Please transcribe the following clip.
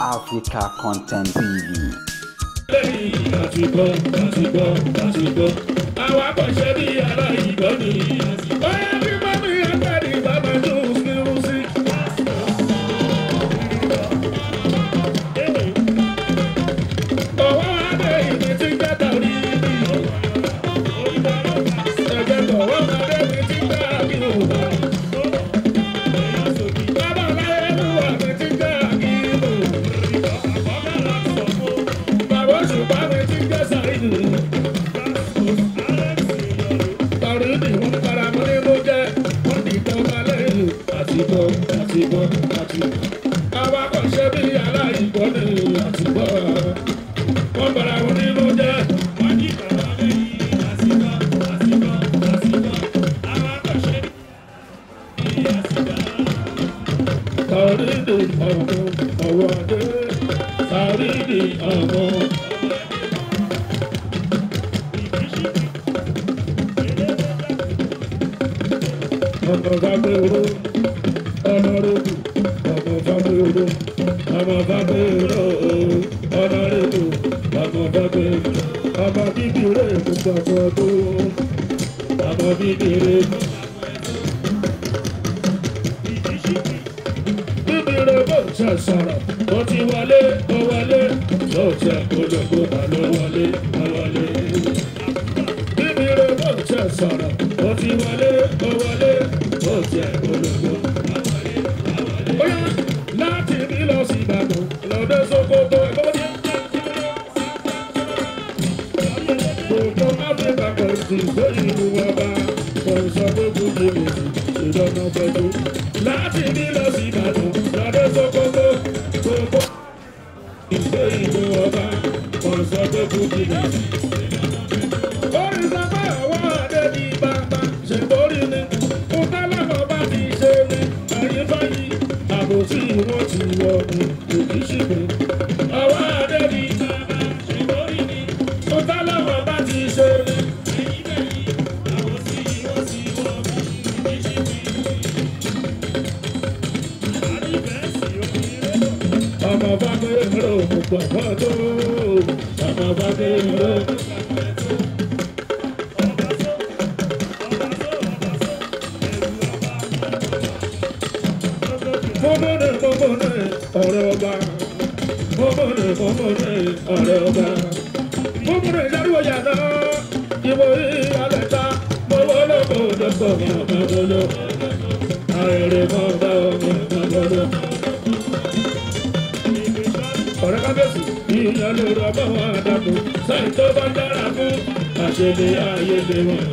Africa Content TV. Àwọn akọ̀ṣẹ́ bí aláìgbọ́ ni. Bóyá bí mọ́mí àtàrí bàbá tó ń fi rú sí. Ọwọ́ adé ìwé tí ń gbẹ́ta rí bí. Ẹ̀jẹ̀ tọ̀wọ́ adé ìwé tí ń gbẹ́ àbí òwò. Bàbá láyé ló wà mí tí ń gbẹ́ àbí òwò. Bàbá òṣùpá mi tí ń gbẹ́ sàrídù. Àwọn akọ̀ṣẹ́ bí aláìgbọ́ ni àtìgbọ́ wọ́n bára wọn nínú jẹ́. Sàrídì ọmọ ọwọ́ adé, sàrídì ọmọ. Ọmọ bàbá oró, ọmọ rògbò, ọmọ bàbá oró, ọmọ bàbá oró, ọmọ rògbò, ọmọ bàbá oró, ọmọ bíbí rẹ̀ kò gbàgbọ́ tó, ọmọ bíbí rẹ̀. Bíbí rẹ̀ bó ṣe sọ̀rọ̀, ó ti wọlé, ó wọlé, ó ṣe ológo mà ló wọlé, ó wọlé. Bíbí rẹ̀ bó ṣe sọ̀rọ̀, ó ti wọlé, ó wọlé. Bóyá láti bí lọ sí Ìbàdàn lọ́dẹ Sókótó ẹgbẹ́ gbogbo Áfíríkà kọ̀ọ̀tì gbé ìlú ọba kọ̀ọ̀sọ̀ gbogbo jìnnì ìdáná pẹ̀lú. Láti bí lọ sí Ìbàdàn lọ́dẹ Sókótó gbogbo ìgbé ìlú ọba kọ̀ọ̀sọ̀ gbogbo jìnnì. Orin sábà àwọn àdé ní bàbá ṣe borí ni. Àbòsí wọn ti wọ ní òkú ṣìgbẹ́. Ọwọ́ adé ni ṣègbórí ni. Ó tá láwọn bá ti ṣe ni. Àbòsí wọn ti wọ ní òkú ṣìgbẹ́. Ọmọ bá gbé rò kò pọ̀ tó. Ọmọ bá gbé rò kò pọ̀ tó. Ọ̀rẹ́ ọba, mọ́mọ́rẹ́ ọ̀rẹ́ ọba, mọ́mọ́rẹ́ ìdárúwọ̀ yàrá, ìwò ìyálẹ̀ta, mọ́wọ́ lọ́kọ̀ lọ́kọ̀ mọ́mọ́lọ́, àìrè mọ́ba ọmọ mọ́mọ́lọ́. Ọ̀rẹ́ kábíyèsí, ìyálẹ̀ rọ̀ bá wọn àdàpọ̀, sáì tó bá dára fún àṣẹlẹ̀ ayé lé wọn.